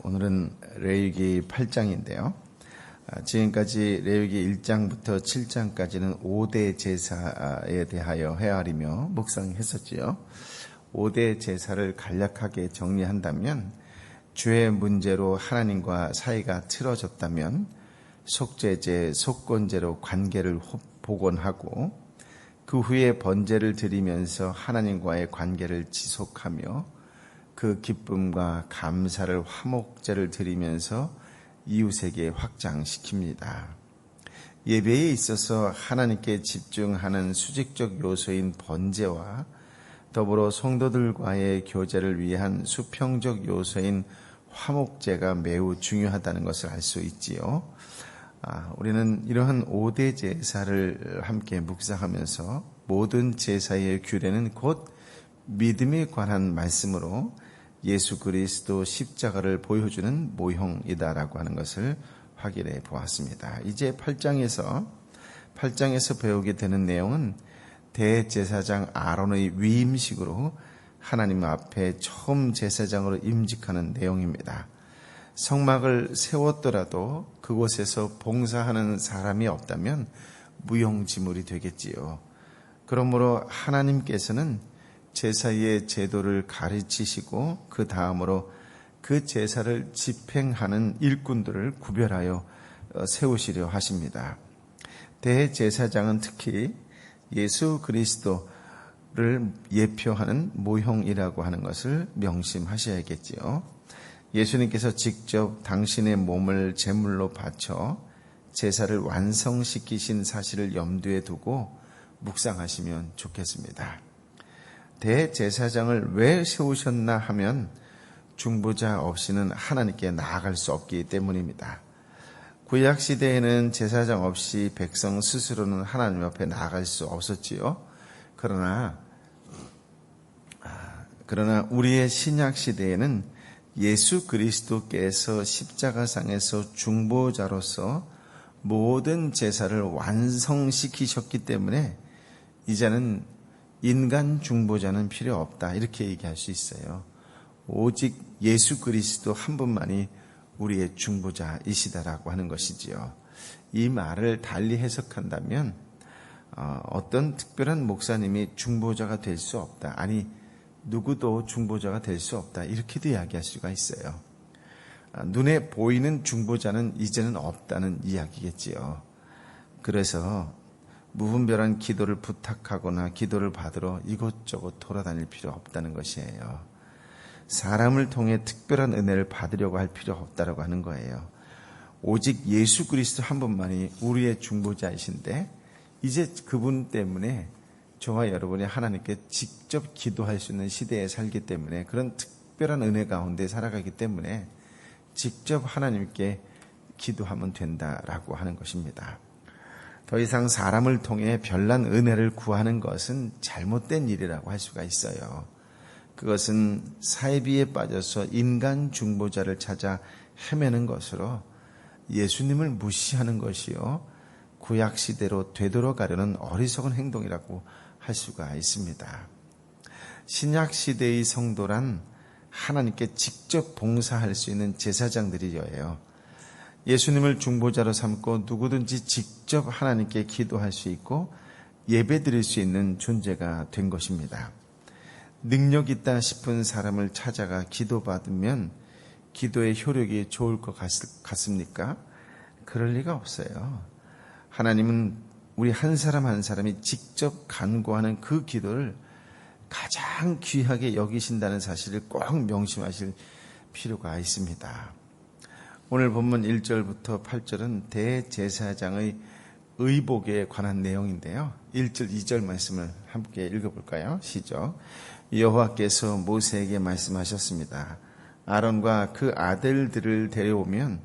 오늘은 레위기 8장인데요. 지금까지 레위기 1장부터 7장까지는 5대 제사에 대하여 헤아리며 묵상했었지요. 5대 제사를 간략하게 정리한다면, 죄의 문제로 하나님과 사이가 틀어졌다면 속죄제, 속건제로 관계를 복원하고 그 후에 번제를 드리면서 하나님과의 관계를 지속하며 그 기쁨과 감사를 화목제를 드리면서 이웃에게 확장시킵니다. 예배에 있어서 하나님께 집중하는 수직적 요소인 번제와 더불어 성도들과의 교제를 위한 수평적 요소인 화목제가 매우 중요하다는 것을 알 수 있지요. 우리는 이러한 5대 제사를 함께 묵상하면서 모든 제사의 규례는 곧 믿음에 관한 말씀으로 예수 그리스도 십자가를 보여주는 모형이다라고 하는 것을 확인해 보았습니다. 이제 8장에서 배우게 되는 내용은 대제사장 아론의 위임식으로 하나님 앞에 처음 제사장으로 임직하는 내용입니다. 성막을 세웠더라도 그곳에서 봉사하는 사람이 없다면 무용지물이 되겠지요. 그러므로 하나님께서는 제사의 제도를 가르치시고 그 다음으로 그 제사를 집행하는 일꾼들을 구별하여 세우시려 하십니다. 대제사장은 특히 예수 그리스도를 예표하는 모형이라고 하는 것을 명심하셔야겠지요. 예수님께서 직접 당신의 몸을 제물로 바쳐 제사를 완성시키신 사실을 염두에 두고 묵상하시면 좋겠습니다. 대제사장을 왜 세우셨나 하면 중보자 없이는 하나님께 나아갈 수 없기 때문입니다. 구약시대에는 제사장 없이 백성 스스로는 하나님 앞에 나아갈 수 없었지요. 그러나 우리의 신약시대에는 예수 그리스도께서 십자가상에서 중보자로서 모든 제사를 완성시키셨기 때문에 이제는 인간 중보자는 필요 없다, 이렇게 얘기할 수 있어요. 오직 예수 그리스도 한 분만이 우리의 중보자이시다라고 하는 것이지요. 이 말을 달리 해석한다면 어떤 특별한 목사님이 중보자가 될 수 없다, 아니 누구도 중보자가 될 수 없다, 이렇게도 이야기할 수가 있어요. 눈에 보이는 중보자는 이제는 없다는 이야기겠지요. 그래서 무분별한 기도를 부탁하거나 기도를 받으러 이곳저곳 돌아다닐 필요 없다는 것이에요. 사람을 통해 특별한 은혜를 받으려고 할 필요 없다라고 하는 거예요. 오직 예수 그리스도 한 분만이 우리의 중보자이신데, 이제 그분 때문에 저와 여러분이 하나님께 직접 기도할 수 있는 시대에 살기 때문에, 그런 특별한 은혜 가운데 살아가기 때문에 직접 하나님께 기도하면 된다라고 하는 것입니다. 더 이상 사람을 통해 별난 은혜를 구하는 것은 잘못된 일이라고 할 수가 있어요. 그것은 사이비에 빠져서 인간 중보자를 찾아 헤매는 것으로 예수님을 무시하는 것이요, 구약시대로 되돌아가려는 어리석은 행동이라고 할 수가 있습니다. 신약시대의 성도란 하나님께 직접 봉사할 수 있는 제사장들이어요. 예수님을 중보자로 삼고 누구든지 직접 하나님께 기도할 수 있고 예배드릴 수 있는 존재가 된 것입니다. 능력 있다 싶은 사람을 찾아가 기도받으면 기도의 효력이 좋을 것 같습니까? 그럴 리가 없어요. 하나님은 우리 한 사람 한 사람이 직접 간구하는 그 기도를 가장 귀하게 여기신다는 사실을 꼭 명심하실 필요가 있습니다. 오늘 본문 1절부터 8절은 대제사장의 의복에 관한 내용인데요. 1절, 2절 말씀을 함께 읽어볼까요? 시작. 여호와께서 모세에게 말씀하셨습니다. 아론과 그 아들들을 데려오면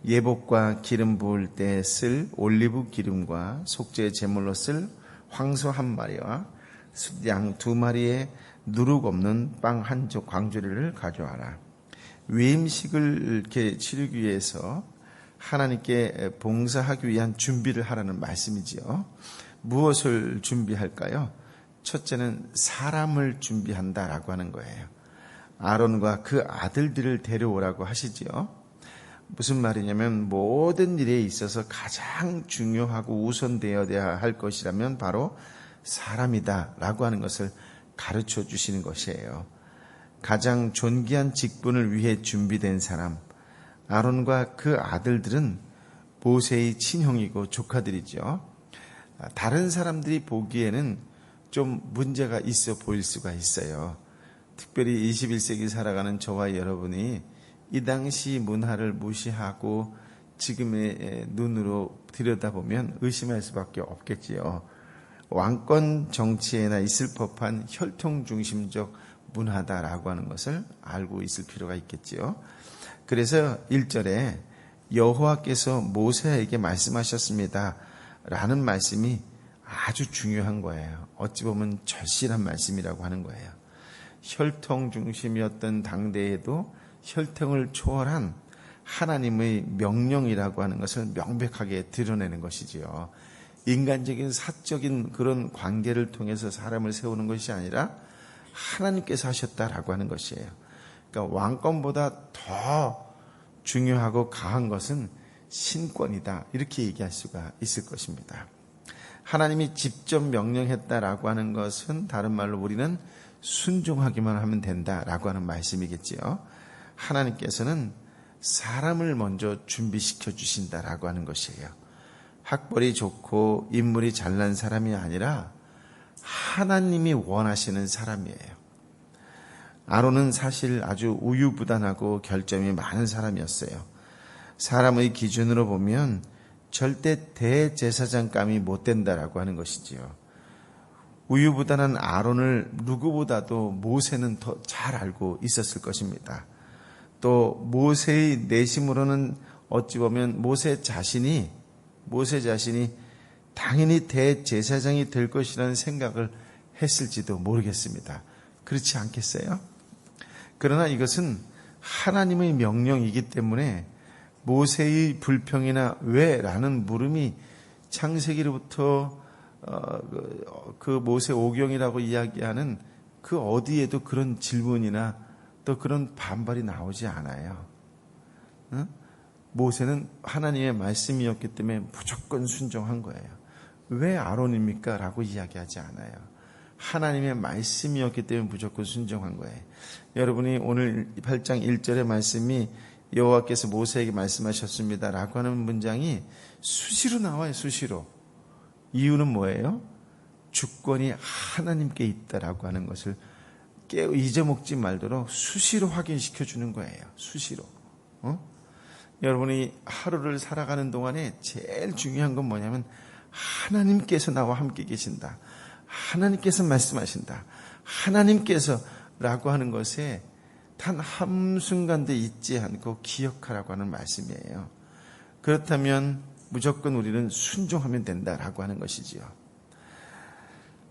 예복과 기름 부을 때 쓸 올리브 기름과 속죄 제물로 쓸 황소 한 마리와 양 2마리에 누룩 없는 빵 한 쪽 광주리를 가져와라. 위임식을 이렇게 치르기 위해서 하나님께 봉사하기 위한 준비를 하라는 말씀이지요. 무엇을 준비할까요? 첫째는 사람을 준비한다라고 하는 거예요. 아론과 그 아들들을 데려오라고 하시지요. 무슨 말이냐면 모든 일에 있어서 가장 중요하고 우선되어야 할 것이라면 바로 사람이다 라고 하는 것을 가르쳐 주시는 것이에요. 가장 존귀한 직분을 위해 준비된 사람, 아론과 그 아들들은 모세의 친형이고 조카들이죠. 다른 사람들이 보기에는 좀 문제가 있어 보일 수가 있어요. 특별히 21세기 살아가는 저와 여러분이 이 당시 문화를 무시하고 지금의 눈으로 들여다보면 의심할 수밖에 없겠지요. 왕권 정치에나 있을 법한 혈통중심적 문화다라고 하는 것을 알고 있을 필요가 있겠지요. 그래서 1절에 여호와께서 모세에게 말씀하셨습니다 라는 말씀이 아주 중요한 거예요. 어찌 보면 절실한 말씀이라고 하는 거예요. 혈통 중심이었던 당대에도 혈통을 초월한 하나님의 명령이라고 하는 것을 명백하게 드러내는 것이지요. 인간적인 사적인 그런 관계를 통해서 사람을 세우는 것이 아니라 하나님께서 하셨다라고 하는 것이에요. 그러니까 왕권보다 더 중요하고 강한 것은 신권이다, 이렇게 얘기할 수가 있을 것입니다. 하나님이 직접 명령했다라고 하는 것은 다른 말로 우리는 순종하기만 하면 된다라고 하는 말씀이겠지요. 하나님께서는 사람을 먼저 준비시켜 주신다라고 하는 것이에요. 학벌이 좋고 인물이 잘난 사람이 아니라 하나님이 원하시는 사람이에요. 아론은 사실 아주 우유부단하고 결점이 많은 사람이었어요. 사람의 기준으로 보면 절대 대제사장감이 못 된다라고 하는 것이지요. 우유부단한 아론을 누구보다도 모세는 더 잘 알고 있었을 것입니다. 또 모세의 내심으로는 어찌 보면 모세 자신이 당연히 대제사장이 될 것이라는 생각을 했을지도 모르겠습니다. 그렇지 않겠어요? 그러나 이것은 하나님의 명령이기 때문에 모세의 불평이나 왜? 라는 물음이 창세기로부터 그 모세 오경이라고 이야기하는 그 어디에도 그런 질문이나 또 그런 반발이 나오지 않아요. 모세는 하나님의 말씀이었기 때문에 무조건 순종한 거예요. 왜 아론입니까? 라고 이야기하지 않아요. 하나님의 말씀이었기 때문에 무조건 순종한 거예요. 여러분이 오늘 8장 1절의 말씀이 여호와께서 모세에게 말씀하셨습니다 라고 하는 문장이 수시로 나와요. 수시로. 이유는 뭐예요? 주권이 하나님께 있다라고 하는 것을 잊어먹지 말도록 수시로 확인시켜 주는 거예요. 수시로. 여러분이 하루를 살아가는 동안에 제일 중요한 건 뭐냐면 하나님께서 나와 함께 계신다. 하나님께서 말씀하신다. 하나님께서 라고 하는 것에 단 한순간도 잊지 않고 기억하라고 하는 말씀이에요. 그렇다면 무조건 우리는 순종하면 된다라고 하는 것이지요.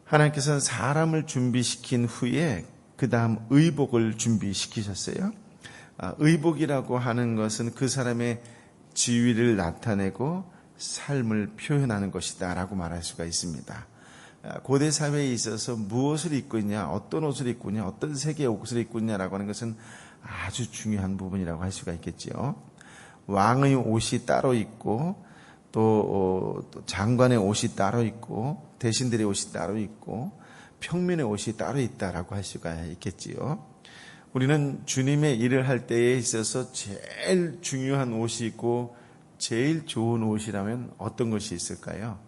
하나님께서는 사람을 준비시킨 후에 그 다음 의복을 준비시키셨어요. 의복이라고 하는 것은 그 사람의 지위를 나타내고 삶을 표현하는 것이다 라고 말할 수가 있습니다. 고대 사회에 있어서 무엇을 입고 있냐, 어떤 옷을 입고 있냐, 어떤 색의 옷을 입고 있냐라고 하는 것은 아주 중요한 부분이라고 할 수가 있겠지요. 왕의 옷이 따로 있고 또 장관의 옷이 따로 있고 대신들의 옷이 따로 있고 평민의 옷이 따로 있다라고 할 수가 있겠지요. 우리는 주님의 일을 할 때에 있어서 제일 중요한 옷이 있고 제일 좋은 옷이라면 어떤 것이 있을까요?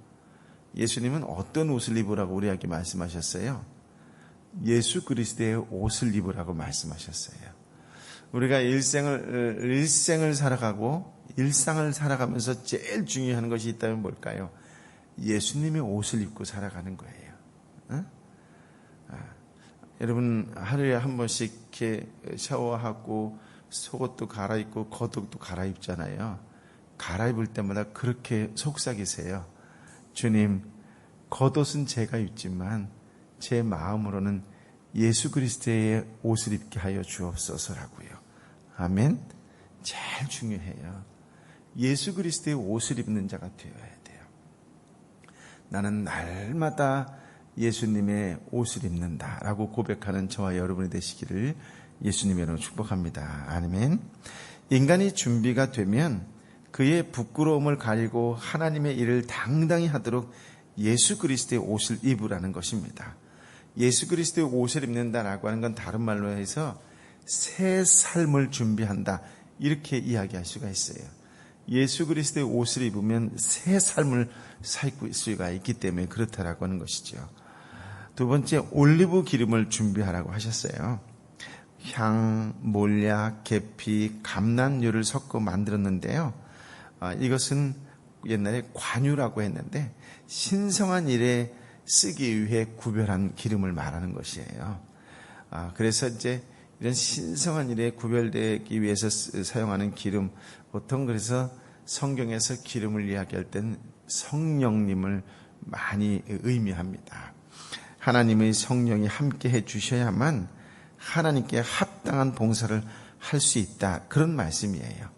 예수님은 어떤 옷을 입으라고 우리에게 말씀하셨어요? 예수 그리스도의 옷을 입으라고 말씀하셨어요. 우리가 일생을 살아가고 일상을 살아가면서 제일 중요한 것이 있다면 뭘까요? 예수님의 옷을 입고 살아가는 거예요. 여러분 하루에 한 번씩 이렇게 샤워하고 속옷도 갈아입고 겉옷도 갈아입잖아요. 갈아입을 때마다 그렇게 속삭이세요. 주님, 겉옷은 제가 입지만 제 마음으로는 예수 그리스도의 옷을 입게 하여 주옵소서라고요. 아멘. 제일 중요해요. 예수 그리스도의 옷을 입는 자가 되어야 돼요. 나는 날마다 예수님의 옷을 입는다라고 고백하는 저와 여러분이 되시기를 예수님으로 축복합니다. 아멘. 인간이 준비가 되면 그의 부끄러움을 가리고 하나님의 일을 당당히 하도록 예수 그리스도의 옷을 입으라는 것입니다. 예수 그리스도의 옷을 입는다라고 하는 건 다른 말로 해서 새 삶을 준비한다, 이렇게 이야기할 수가 있어요. 예수 그리스도의 옷을 입으면 새 삶을 살 수가 있기 때문에 그렇다라고 하는 것이죠. 두 번째, 올리브 기름을 준비하라고 하셨어요. 향, 몰약, 계피, 감람유를 섞어 만들었는데요. 이것은 옛날에 관유라고 했는데 신성한 일에 쓰기 위해 구별한 기름을 말하는 것이에요. 그래서 이제 이런 신성한 일에 구별되기 위해서 사용하는 기름, 보통 그래서 성경에서 기름을 이야기할 땐 성령님을 많이 의미합니다. 하나님의 성령이 함께 해 주셔야만 하나님께 합당한 봉사를 할 수 있다, 그런 말씀이에요.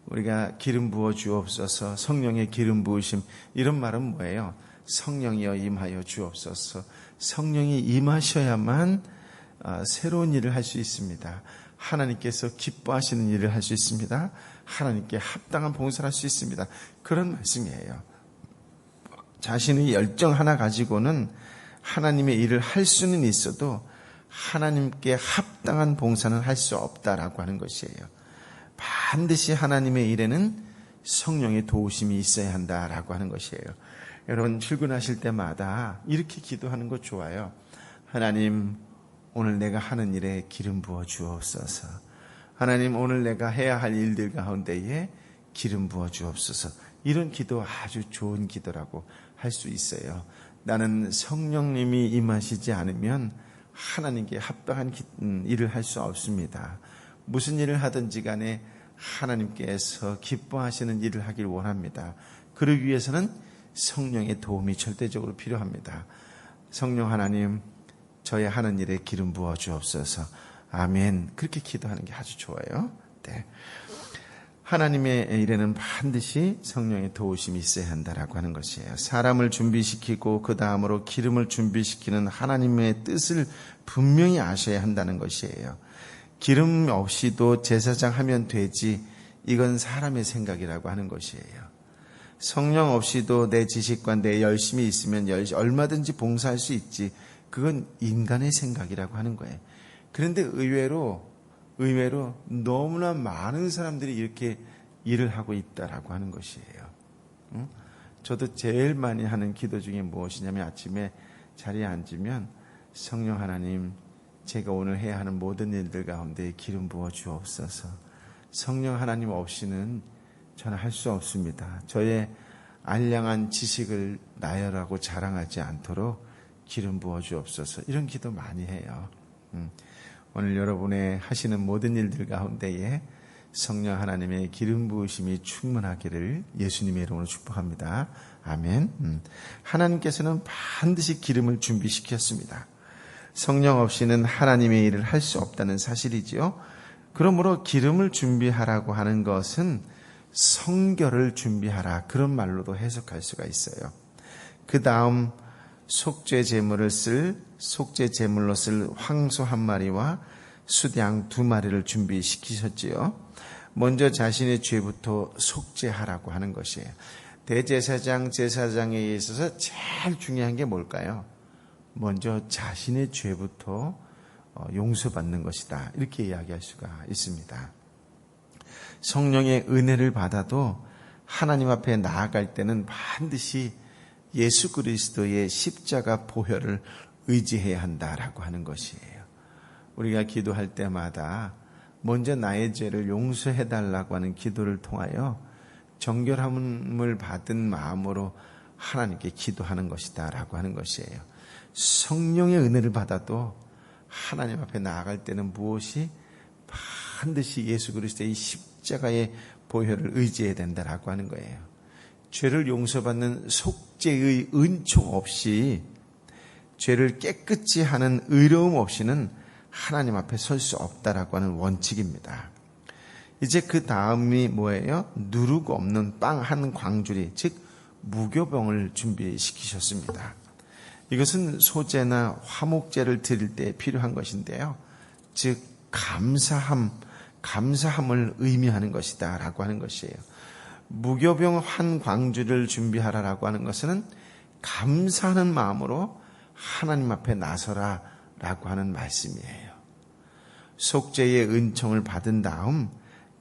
우리가 기름 부어 주옵소서, 성령의 기름 부으심, 이런 말은 뭐예요? 성령이여 임하여 주옵소서. 성령이 임하셔야만 새로운 일을 할 수 있습니다. 하나님께서 기뻐하시는 일을 할 수 있습니다. 하나님께 합당한 봉사를 할 수 있습니다. 그런 말씀이에요. 자신의 열정 하나 가지고는 하나님의 일을 할 수는 있어도 하나님께 합당한 봉사는 할 수 없다라고 하는 것이에요. 반드시 하나님의 일에는 성령의 도우심이 있어야 한다라고 하는 것이에요. 여러분, 출근하실 때마다 이렇게 기도하는 거 좋아요. 하나님, 오늘 내가 하는 일에 기름 부어 주옵소서. 하나님, 오늘 내가 해야 할 일들 가운데에 기름 부어 주옵소서. 이런 기도 아주 좋은 기도라고 할 수 있어요. 나는 성령님이 임하시지 않으면 하나님께 합당한 일을 할 수 없습니다. 무슨 일을 하든지 간에 하나님께서 기뻐하시는 일을 하길 원합니다. 그러기 위해서는 성령의 도움이 절대적으로 필요합니다. 성령 하나님, 저의 하는 일에 기름 부어 주옵소서. 아멘. 그렇게 기도하는 게 아주 좋아요. 네. 하나님의 일에는 반드시 성령의 도우심이 있어야 한다라고 하는 것이에요. 사람을 준비시키고 그 다음으로 기름을 준비시키는 하나님의 뜻을 분명히 아셔야 한다는 것이에요. 기름 없이도 제사장 하면 되지, 이건 사람의 생각이라고 하는 것이에요. 성령 없이도 내 지식과 내 열심이 있으면 얼마든지 봉사할 수 있지, 그건 인간의 생각이라고 하는 거예요. 그런데 의외로 너무나 많은 사람들이 이렇게 일을 하고 있다라고 하는 것이에요. 저도 제일 많이 하는 기도 중에 무엇이냐면, 아침에 자리에 앉으면 성령 하나님, 제가 오늘 해야 하는 모든 일들 가운데 기름 부어 주옵소서. 성령 하나님 없이는 저는 할 수 없습니다. 저의 알량한 지식을 나열하고 자랑하지 않도록 기름 부어 주옵소서. 이런 기도 많이 해요. 오늘 여러분의 하시는 모든 일들 가운데에 성령 하나님의 기름 부으심이 충만하기를 예수님의 이름으로 축복합니다. 아멘. 하나님께서는 반드시 기름을 준비시켰습니다. 성령 없이는 하나님의 일을 할 수 없다는 사실이지요. 그러므로 기름을 준비하라고 하는 것은 성결을 준비하라, 그런 말로도 해석할 수가 있어요. 그 다음 속죄 제물로 쓸 황소 한 마리와 수양 2마리를 준비시키셨지요. 먼저 자신의 죄부터 속죄하라고 하는 것이에요. 대제사장, 제사장에 있어서 제일 중요한 게 뭘까요? 먼저 자신의 죄부터 용서받는 것이다, 이렇게 이야기할 수가 있습니다. 성령의 은혜를 받아도 하나님 앞에 나아갈 때는 반드시 예수 그리스도의 십자가 보혈을 의지해야 한다라고 하는 것이에요. 우리가 기도할 때마다 먼저 나의 죄를 용서해달라고 하는 기도를 통하여 정결함을 받은 마음으로 하나님께 기도하는 것이다 라고 하는 것이에요. 성령의 은혜를 받아도 하나님 앞에 나아갈 때는 무엇이 반드시 예수 그리스도의 십자가의 보혈을 의지해야 된다라고 하는 거예요. 죄를 용서받는 속죄의 은총 없이, 죄를 깨끗이 하는 의로움 없이는 하나님 앞에 설 수 없다라고 하는 원칙입니다. 이제 그 다음이 뭐예요? 누룩 없는 빵 한 광주리, 즉 무교병을 준비시키셨습니다. 이것은 소제나 화목제를 드릴 때 필요한 것인데요. 즉 감사함을 의미하는 것이다 라고 하는 것이에요. 무교병 한 광주를 준비하라라고 하는 것은 감사하는 마음으로 하나님 앞에 나서라 라고 하는 말씀이에요. 속죄의 은총을 받은 다음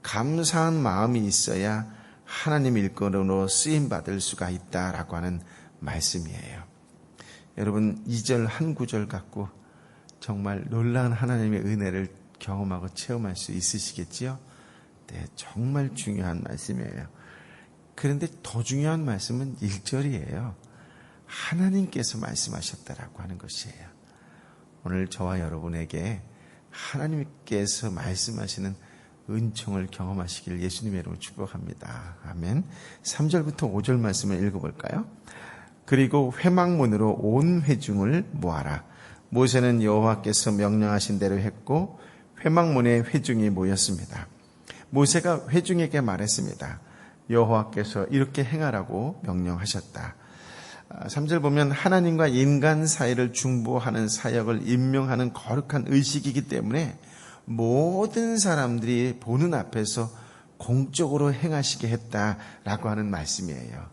감사한 마음이 있어야 하나님 일꾼으로 쓰임받을 수가 있다라고 하는 말씀이에요. 여러분 2절 한 구절 갖고 정말 놀라운 하나님의 은혜를 경험하고 체험할 수 있으시겠지요? 네, 정말 중요한 말씀이에요. 그런데 더 중요한 말씀은 1절이에요. 하나님께서 말씀하셨다라고 하는 것이에요. 오늘 저와 여러분에게 하나님께서 말씀하시는 은총을 경험하시길 예수님의 이름으로 축복합니다. 아멘. 3절부터 5절 말씀을 읽어볼까요? 그리고 회막문으로 온 회중을 모아라. 모세는 여호와께서 명령하신 대로 했고 회막문에 회중이 모였습니다. 모세가 회중에게 말했습니다. 여호와께서 이렇게 행하라고 명령하셨다. 3절 보면 하나님과 인간 사이를 중보하는 사역을 임명하는 거룩한 의식이기 때문에 모든 사람들이 보는 앞에서 공적으로 행하시게 했다라고 하는 말씀이에요.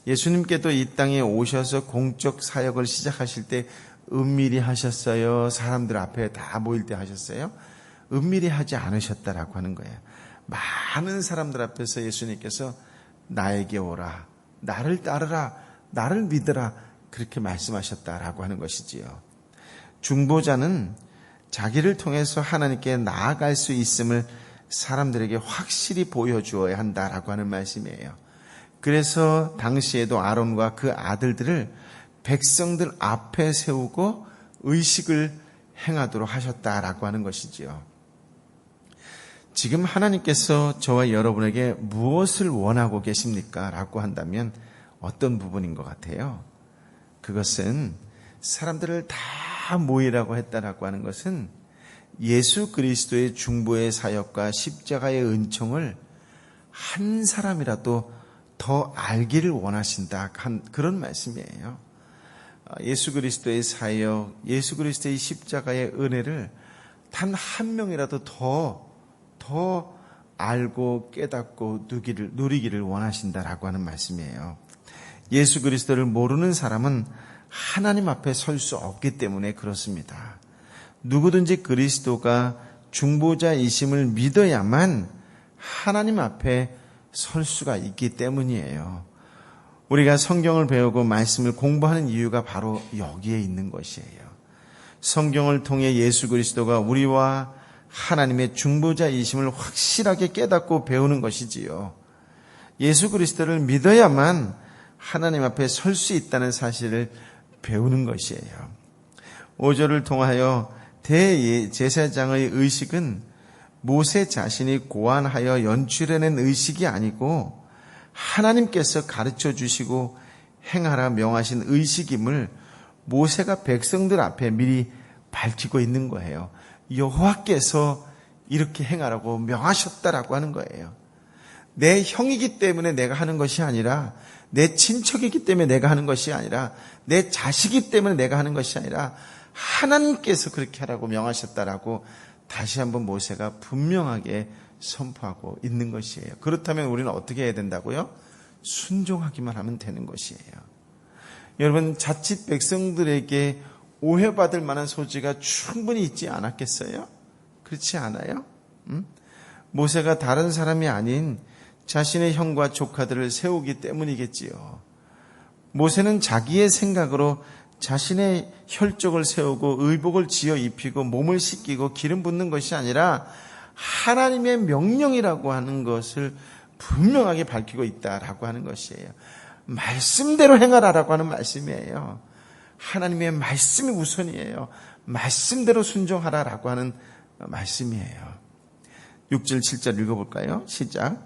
예수님께도 이 땅에 오셔서 공적 사역을 시작하실 때 은밀히 하셨어요? 사람들 앞에 다 모일 때 하셨어요? 은밀히 하지 않으셨다라고 하는 거예요. 많은 사람들 앞에서 예수님께서 나에게 오라, 나를 따르라, 나를 믿으라 그렇게 말씀하셨다라고 하는 것이지요. 중보자는 자기를 통해서 하나님께 나아갈 수 있음을 사람들에게 확실히 보여주어야 한다라고 하는 말씀이에요. 그래서 당시에도 아론과 그 아들들을 백성들 앞에 세우고 의식을 행하도록 하셨다라고 하는 것이지요. 지금 하나님께서 저와 여러분에게 무엇을 원하고 계십니까? 라고 한다면 어떤 부분인 것 같아요? 그것은 사람들을 다 모이라고 했다라고 하는 것은 예수 그리스도의 중보의 사역과 십자가의 은총을 한 사람이라도 더 알기를 원하신다 한 그런 말씀이에요. 예수 그리스도의 사역, 예수 그리스도의 십자가의 은혜를 단 한 명이라도 더 알고 깨닫고 누리기를 원하신다라고 하는 말씀이에요. 예수 그리스도를 모르는 사람은 하나님 앞에 설 수 없기 때문에 그렇습니다. 누구든지 그리스도가 중보자이심을 믿어야만 하나님 앞에 설 수가 있기 때문이에요. 우리가 성경을 배우고 말씀을 공부하는 이유가 바로 여기에 있는 것이에요. 성경을 통해 예수 그리스도가 우리와 하나님의 중보자이심을 확실하게 깨닫고 배우는 것이지요. 예수 그리스도를 믿어야만 하나님 앞에 설 수 있다는 사실을 배우는 것이에요. 5절을 통하여 대제사장의 의식은 모세 자신이 고안하여 연출해낸 의식이 아니고 하나님께서 가르쳐 주시고 행하라 명하신 의식임을 모세가 백성들 앞에 미리 밝히고 있는 거예요. 여호와께서 이렇게 행하라고 명하셨다라고 하는 거예요. 내 형이기 때문에 내가 하는 것이 아니라, 내 친척이기 때문에 내가 하는 것이 아니라, 내 자식이기 때문에 내가 하는 것이 아니라 하나님께서 그렇게 하라고 명하셨다라고 다시 한번 모세가 분명하게 선포하고 있는 것이에요. 그렇다면 우리는 어떻게 해야 된다고요? 순종하기만 하면 되는 것이에요. 여러분, 자칫 백성들에게 오해받을 만한 소지가 충분히 있지 않았겠어요? 그렇지 않아요? 모세가 다른 사람이 아닌 자신의 형과 조카들을 세우기 때문이겠지요. 모세는 자기의 생각으로 자신의 혈족을 세우고 의복을 지어 입히고 몸을 씻기고 기름 붓는 것이 아니라 하나님의 명령이라고 하는 것을 분명하게 밝히고 있다라고 하는 것이에요. 말씀대로 행하라라고 하는 말씀이에요. 하나님의 말씀이 우선이에요. 말씀대로 순종하라라고 하는 말씀이에요. 6절 7절 읽어볼까요? 시작.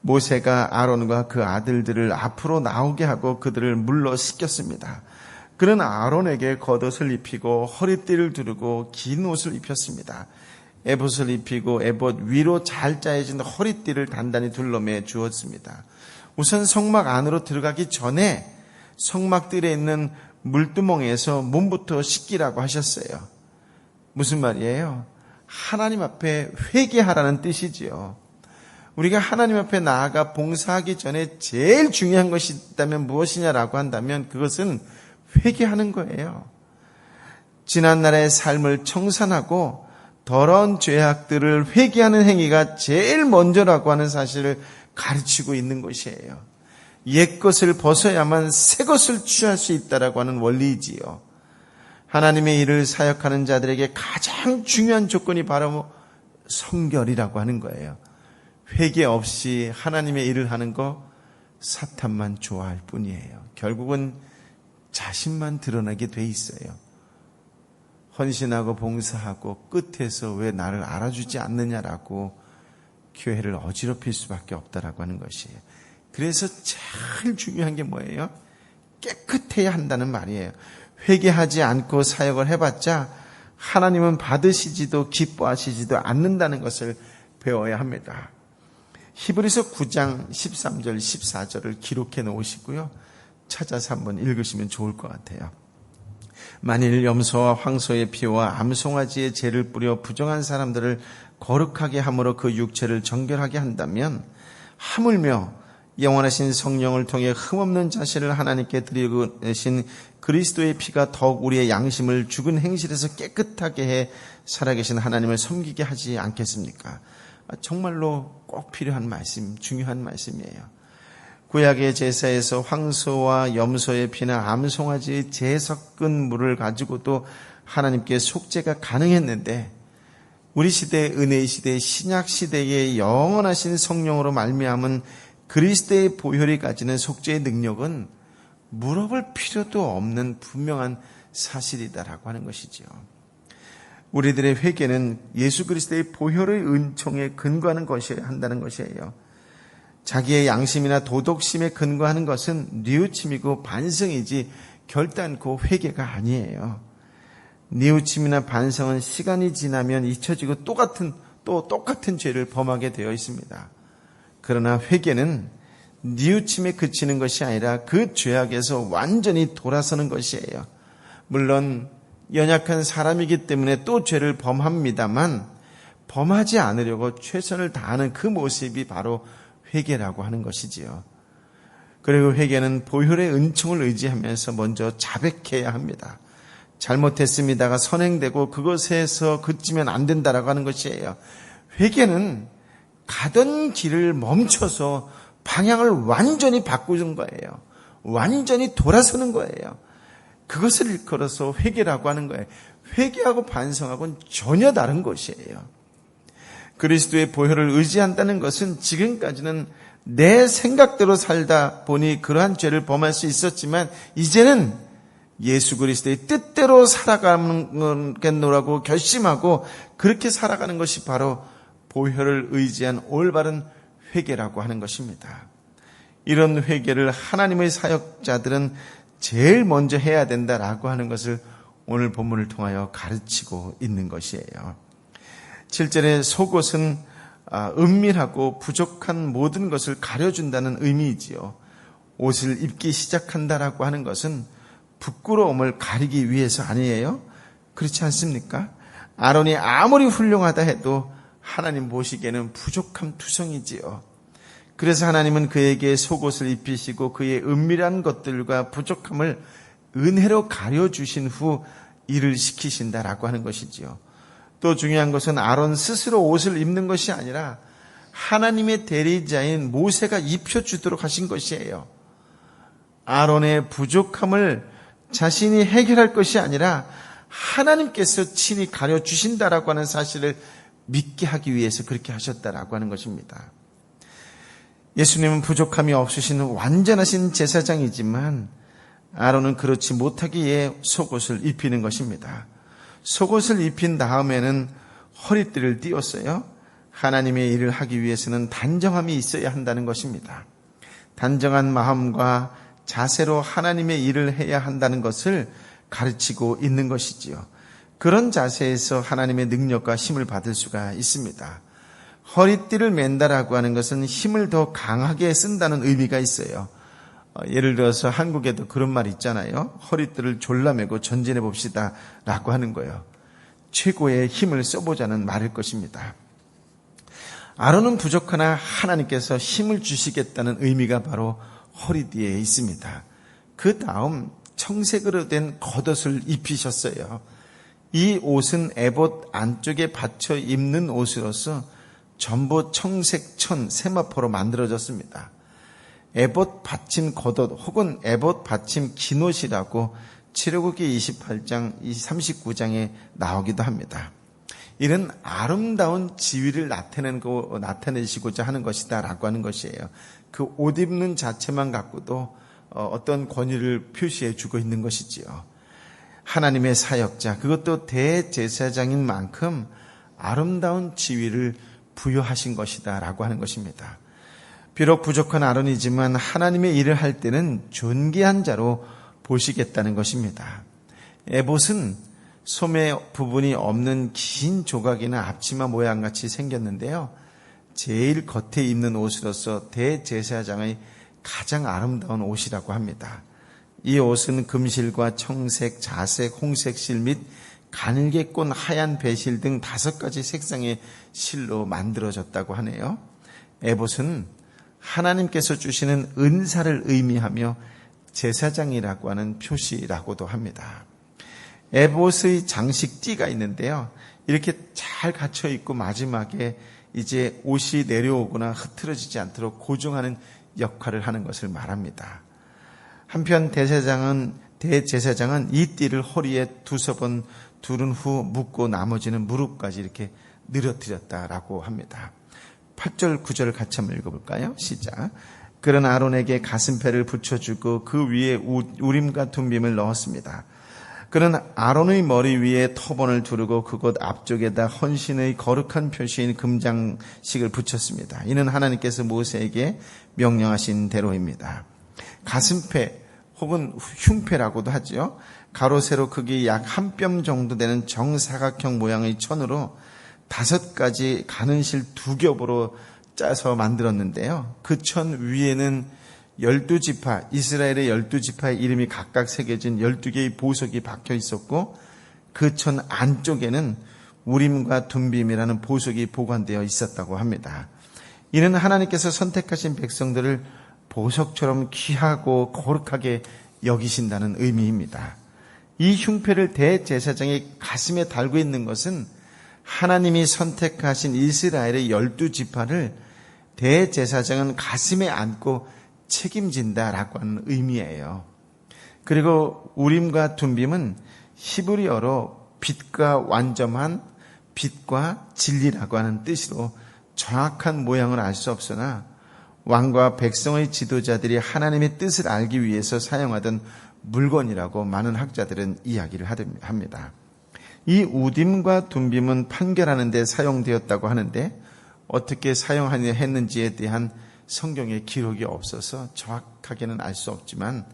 모세가 아론과 그 아들들을 앞으로 나오게 하고 그들을 물러 씻겼습니다. 그는 아론에게 겉옷을 입히고 허리띠를 두르고 긴 옷을 입혔습니다. 에봇을 입히고 에봇 위로 잘 짜여진 허리띠를 단단히 둘러매 주었습니다. 우선 성막 안으로 들어가기 전에 성막들에 있는 물두멍에서 몸부터 씻기라고 하셨어요. 무슨 말이에요? 하나님 앞에 회개하라는 뜻이지요. 우리가 하나님 앞에 나아가 봉사하기 전에 제일 중요한 것이 있다면 무엇이냐라고 한다면 그것은 회개하는 거예요. 지난날의 삶을 청산하고 더러운 죄악들을 회개하는 행위가 제일 먼저라고 하는 사실을 가르치고 있는 것이에요. 옛 것을 벗어야만 새 것을 취할 수 있다라고 하는 원리이지요. 하나님의 일을 사역하는 자들에게 가장 중요한 조건이 바로 성결이라고 하는 거예요. 회개 없이 하나님의 일을 하는 거 사탄만 좋아할 뿐이에요. 결국은 자신만 드러나게 돼 있어요. 헌신하고 봉사하고 끝에서 왜 나를 알아주지 않느냐라고 교회를 어지럽힐 수밖에 없다라고 하는 것이에요. 그래서 제일 중요한 게 뭐예요? 깨끗해야 한다는 말이에요. 회개하지 않고 사역을 해봤자 하나님은 받으시지도 기뻐하시지도 않는다는 것을 배워야 합니다. 히브리서 9장 13절 14절을 기록해 놓으시고요. 찾아서 한번 읽으시면 좋을 것 같아요. 만일 염소와 황소의 피와 암송아지의 재를 뿌려 부정한 사람들을 거룩하게 함으로 그 육체를 정결하게 한다면 하물며 영원하신 성령을 통해 흠없는 자신을 하나님께 드리고 계신 그리스도의 피가 더욱 우리의 양심을 죽은 행실에서 깨끗하게 해 살아계신 하나님을 섬기게 하지 않겠습니까? 정말로 꼭 필요한 말씀, 중요한 말씀이에요. 구약의 제사에서 황소와 염소의 피나 암송아지의 재 섞은 물을 가지고도 하나님께 속죄가 가능했는데 우리 시대, 은혜의 시대, 신약 시대의 영원하신 성령으로 말미암은 그리스도의 보혈이 가지는 속죄의 능력은 물어볼 필요도 없는 분명한 사실이다라고 하는 것이지요. 우리들의 회개는 예수 그리스도의 보혈의 은총에 근거하는 것이어야 한다는 것이에요. 자기의 양심이나 도덕심에 근거하는 것은 뉘우침이고 반성이지 결단코 회개가 아니에요. 뉘우침이나 반성은 시간이 지나면 잊혀지고 똑같은 죄를 범하게 되어 있습니다. 그러나 회개는 뉘우침에 그치는 것이 아니라 그 죄악에서 완전히 돌아서는 것이에요. 물론 연약한 사람이기 때문에 또 죄를 범합니다만 범하지 않으려고 최선을 다하는 그 모습이 바로 회개라고 하는 것이지요. 그리고 회개는 보혈의 은총을 의지하면서 먼저 자백해야 합니다. 잘못했습니다가 선행되고 그것에서 그치면 안 된다라고 하는 것이에요. 회개는 가던 길을 멈춰서 방향을 완전히 바꾸는 거예요. 완전히 돌아서는 거예요. 그것을 일컬어서 회개라고 하는 거예요. 회개하고 반성하고는 전혀 다른 것이에요. 그리스도의 보혈을 의지한다는 것은 지금까지는 내 생각대로 살다 보니 그러한 죄를 범할 수 있었지만 이제는 예수 그리스도의 뜻대로 살아가겠노라고 결심하고 그렇게 살아가는 것이 바로 보혈을 의지한 올바른 회개라고 하는 것입니다. 이런 회개를 하나님의 사역자들은 제일 먼저 해야 된다라고 하는 것을 오늘 본문을 통하여 가르치고 있는 것이에요. 7절에 속옷은 은밀하고 부족한 모든 것을 가려준다는 의미이지요. 옷을 입기 시작한다라고 하는 것은 부끄러움을 가리기 위해서 아니에요? 그렇지 않습니까? 아론이 아무리 훌륭하다 해도 하나님 보시기에는 부족함 투성이지요. 그래서 하나님은 그에게 속옷을 입히시고 그의 은밀한 것들과 부족함을 은혜로 가려주신 후 일을 시키신다라고 하는 것이지요. 또 중요한 것은 아론 스스로 옷을 입는 것이 아니라 하나님의 대리자인 모세가 입혀주도록 하신 것이에요. 아론의 부족함을 자신이 해결할 것이 아니라 하나님께서 친히 가려주신다라고 하는 사실을 믿게 하기 위해서 그렇게 하셨다라고 하는 것입니다. 예수님은 부족함이 없으신 완전하신 제사장이지만 아론은 그렇지 못하기에 속옷을 입히는 것입니다. 속옷을 입힌 다음에는 허리띠를 띄웠어요. 하나님의 일을 하기 위해서는 단정함이 있어야 한다는 것입니다. 단정한 마음과 자세로 하나님의 일을 해야 한다는 것을 가르치고 있는 것이지요. 그런 자세에서 하나님의 능력과 힘을 받을 수가 있습니다. 허리띠를 맨다라고 하는 것은 힘을 더 강하게 쓴다는 의미가 있어요. 예를 들어서 한국에도 그런 말 있잖아요. 허리띠를 졸라매고 전진해 봅시다 라고 하는 거예요. 최고의 힘을 써보자는 말일 것입니다. 아론은 부족하나 하나님께서 힘을 주시겠다는 의미가 바로 허리뒤에 있습니다. 그 다음 청색으로 된 겉옷을 입히셨어요. 이 옷은 에봇 안쪽에 받쳐 입는 옷으로서 전부 청색 세마포로 만들어졌습니다. 에봇 받침 겉옷 혹은 에봇 받침 긴옷이라고 출애굽기 28장 39장에 나오기도 합니다. 이는 아름다운 지위를 나타내시고자 하는 것이다 라고 하는 것이에요. 그 옷 입는 자체만 갖고도 어떤 권위를 표시해 주고 있는 것이지요. 하나님의 사역자, 그것도 대제사장인 만큼 아름다운 지위를 부여하신 것이다 라고 하는 것입니다. 비록 부족한 아론이지만 하나님의 일을 할 때는 존귀한 자로 보시겠다는 것입니다. 에봇은 소매 부분이 없는 긴 조각이나 앞치마 모양같이 생겼는데요. 제일 겉에 입는 옷으로서 대제사장의 가장 아름다운 옷이라고 합니다. 이 옷은 금실과 청색, 자색, 홍색 실 및 가늘게 꼰 하얀 배실 등 5가지 색상의 실로 만들어졌다고 하네요. 에봇은 하나님께서 주시는 은사를 의미하며 제사장이라고 하는 표시라고도 합니다. 에봇의 장식 띠가 있는데요. 이렇게 잘 갇혀 있고 마지막에 이제 옷이 내려오거나 흐트러지지 않도록 고정하는 역할을 하는 것을 말합니다. 한편 대제사장은 이 띠를 허리에 2번 두른 후 묶고 나머지는 무릎까지 이렇게 늘어뜨렸다라고 합니다. 8절 9절을 같이 한번 읽어볼까요? 시작. 그런 아론에게 가슴패를 붙여주고 그 위에 우림과 둠빔을 넣었습니다. 그는 아론의 머리 위에 터번을 두르고 그곳 앞쪽에다 헌신의 거룩한 표시인 금장식을 붙였습니다. 이는 하나님께서 모세에게 명령하신 대로입니다. 가슴패 혹은 흉패라고도 하죠. 가로 세로 크기 약 한 뼘 정도 되는 정사각형 모양의 천으로 5가지 가는 실 2겹으로 짜서 만들었는데요. 그 천 위에는 12지파, 이스라엘의 12지파의 이름이 각각 새겨진 12개의 보석이 박혀 있었고 그 천 안쪽에는 우림과 둠빔이라는 보석이 보관되어 있었다고 합니다. 이는 하나님께서 선택하신 백성들을 보석처럼 귀하고 거룩하게 여기신다는 의미입니다. 이 흉패를 대제사장의 가슴에 달고 있는 것은 하나님이 선택하신 이스라엘의 12지파를 대제사장은 가슴에 안고 책임진다라고 하는 의미예요. 그리고 우림과 둠빔은 히브리어로 빛과 완전한 빛과 진리라고 하는 뜻으로 정확한 모양을 알 수 없으나 왕과 백성의 지도자들이 하나님의 뜻을 알기 위해서 사용하던 물건이라고 많은 학자들은 이야기를 합니다. 이 우딤과 둠빔은 판결하는 데 사용되었다고 하는데 어떻게 사용했는지에 대한 성경의 기록이 없어서 정확하게는 알 수 없지만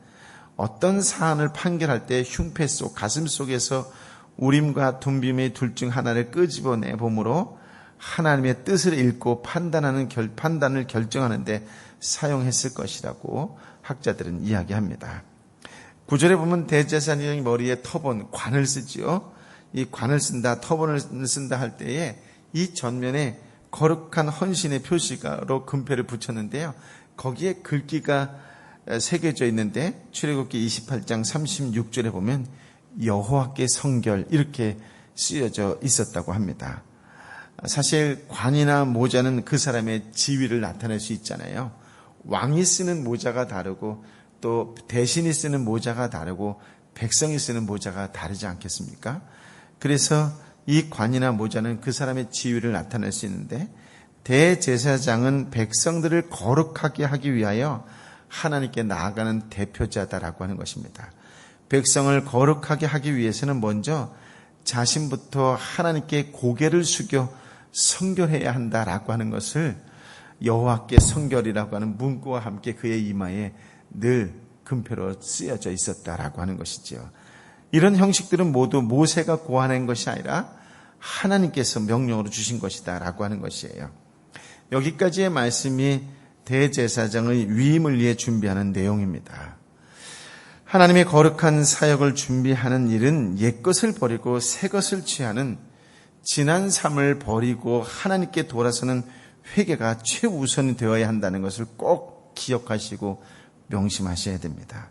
어떤 사안을 판결할 때 흉패 속 가슴 속에서 우림과 둠빔의 둘 중 하나를 끄집어내 봄으로 하나님의 뜻을 읽고 판단을 결정하는 데 사용했을 것이라고 학자들은 이야기합니다. 9절에 보면 대제사장이 머리에 터번, 관을 쓰지요. 이 관을 쓴다, 터번을 쓴다 할 때에 이 전면에 거룩한 헌신의 표시로 금패를 붙였는데요. 거기에 글귀가 새겨져 있는데 출애굽기 28장 36절에 보면 여호와께 성결 이렇게 쓰여져 있었다고 합니다. 사실 관이나 모자는 그 사람의 지위를 나타낼 수 있잖아요. 왕이 쓰는 모자가 다르고 또 대신이 쓰는 모자가 다르고 백성이 쓰는 모자가 다르지 않겠습니까? 그래서 이 관이나 모자는 그 사람의 지위를 나타낼 수 있는데 대제사장은 백성들을 거룩하게 하기 위하여 하나님께 나아가는 대표자다라고 하는 것입니다. 백성을 거룩하게 하기 위해서는 먼저 자신부터 하나님께 고개를 숙여 성결해야 한다라고 하는 것을 여호와께 성결이라고 하는 문구와 함께 그의 이마에 늘 금표로 쓰여져 있었다라고 하는 것이죠. 이런 형식들은 모두 모세가 고안한 것이 아니라 하나님께서 명령으로 주신 것이다라고 하는 것이에요. 여기까지의 말씀이 대제사장의 위임을 위해 준비하는 내용입니다. 하나님의 거룩한 사역을 준비하는 일은 옛것을 버리고 새것을 취하는 지난 삶을 버리고 하나님께 돌아서는 회개가 최우선이 되어야 한다는 것을 꼭 기억하시고 명심하셔야 됩니다.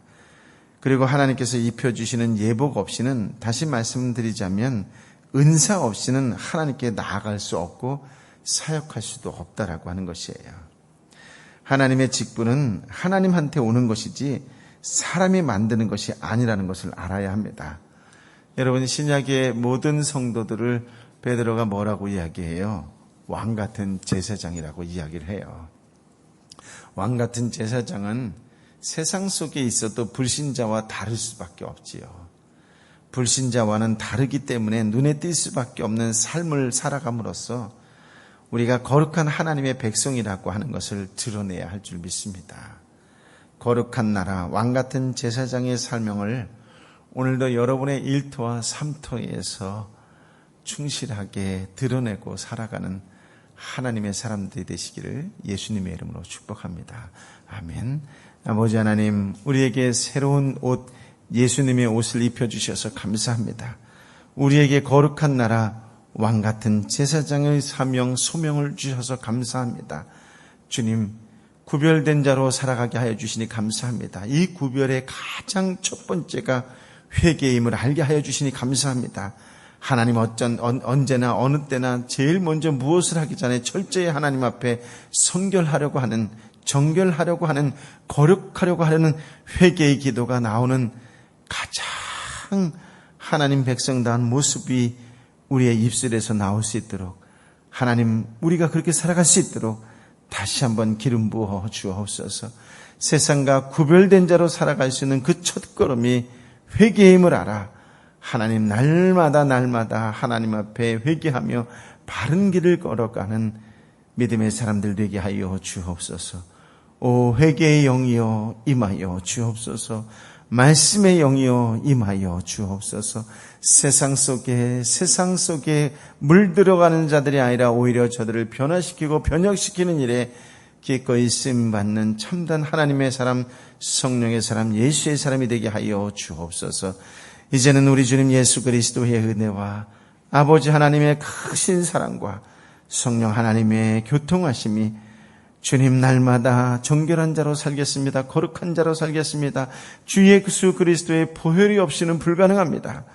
그리고 하나님께서 입혀주시는 예복 없이는, 다시 말씀드리자면 은사 없이는 하나님께 나아갈 수 없고 사역할 수도 없다라고 하는 것이에요. 하나님의 직분은 하나님한테 오는 것이지 사람이 만드는 것이 아니라는 것을 알아야 합니다. 여러분, 신약의 모든 성도들을 베드로가 뭐라고 이야기해요? 왕 같은 제사장이라고 이야기를 해요. 왕 같은 제사장은 세상 속에 있어도 불신자와 다를 수밖에 없지요. 불신자와는 다르기 때문에 눈에 띌 수밖에 없는 삶을 살아감으로써 우리가 거룩한 하나님의 백성이라고 하는 것을 드러내야 할 줄 믿습니다. 거룩한 나라, 왕 같은 제사장의 설명을 오늘도 여러분의 일터와 삶터에서 충실하게 드러내고 살아가는 하나님의 사람들이 되시기를 예수님의 이름으로 축복합니다. 아멘. 아버지 하나님, 우리에게 새로운 옷, 예수님의 옷을 입혀주셔서 감사합니다. 우리에게 거룩한 나라, 왕 같은 제사장의 사명, 소명을 주셔서 감사합니다. 주님, 구별된 자로 살아가게 하여 주시니 감사합니다. 이 구별의 가장 첫 번째가 회개임을 알게 하여 주시니 감사합니다. 하나님 언제나 어느 때나 제일 먼저 무엇을 하기 전에 철저히 하나님 앞에 성결하려고 하는, 정결하려고 하는, 거룩하려고 하려는 회개의 기도가 나오는 가장 하나님 백성다운 모습이 우리의 입술에서 나올 수 있도록, 하나님, 우리가 그렇게 살아갈 수 있도록 다시 한번 기름 부어 주옵소서. 세상과 구별된 자로 살아갈 수 있는 그 첫걸음이 회개임을 알아 하나님, 날마다 하나님 앞에 회개하며 바른 길을 걸어가는 믿음의 사람들 되게 하여 주옵소서. 오 회개의 영이여 임하여 주옵소서. 말씀의 영이여 임하여 주옵소서. 세상 속에 물들어가는 자들이 아니라 오히려 저들을 변화시키고 변혁시키는 일에 기꺼이 쓰임받는 참된 하나님의 사람, 성령의 사람, 예수의 사람이 되게 하여 주옵소서. 이제는 우리 주님 예수 그리스도의 은혜와 아버지 하나님의 크신 사랑과 성령 하나님의 교통하심이 주님, 날마다 정결한 자로 살겠습니다. 거룩한 자로 살겠습니다. 주 예수 그리스도의 보혈이 없이는 불가능합니다.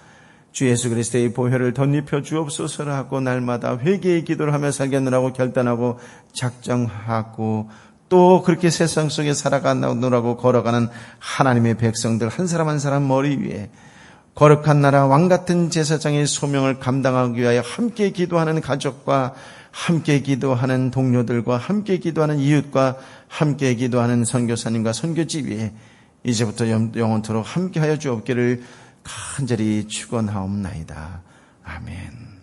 주 예수 그리스도의 보혈을 덧입혀 주옵소서라고 날마다 회개의 기도를 하며 살겠노라고 결단하고 작정하고, 또 그렇게 세상 속에 살아가노라고 걸어가는 하나님의 백성들 한 사람 한 사람 머리 위에 거룩한 나라, 왕같은 제사장의 소명을 감당하기 위하여 함께 기도하는 가족과 함께 기도하는 동료들과 함께 기도하는 이웃과 함께 기도하는 선교사님과 선교지 위에 이제부터 영원토록 함께하여 주옵기를 간절히 축원하옵나이다. 아멘.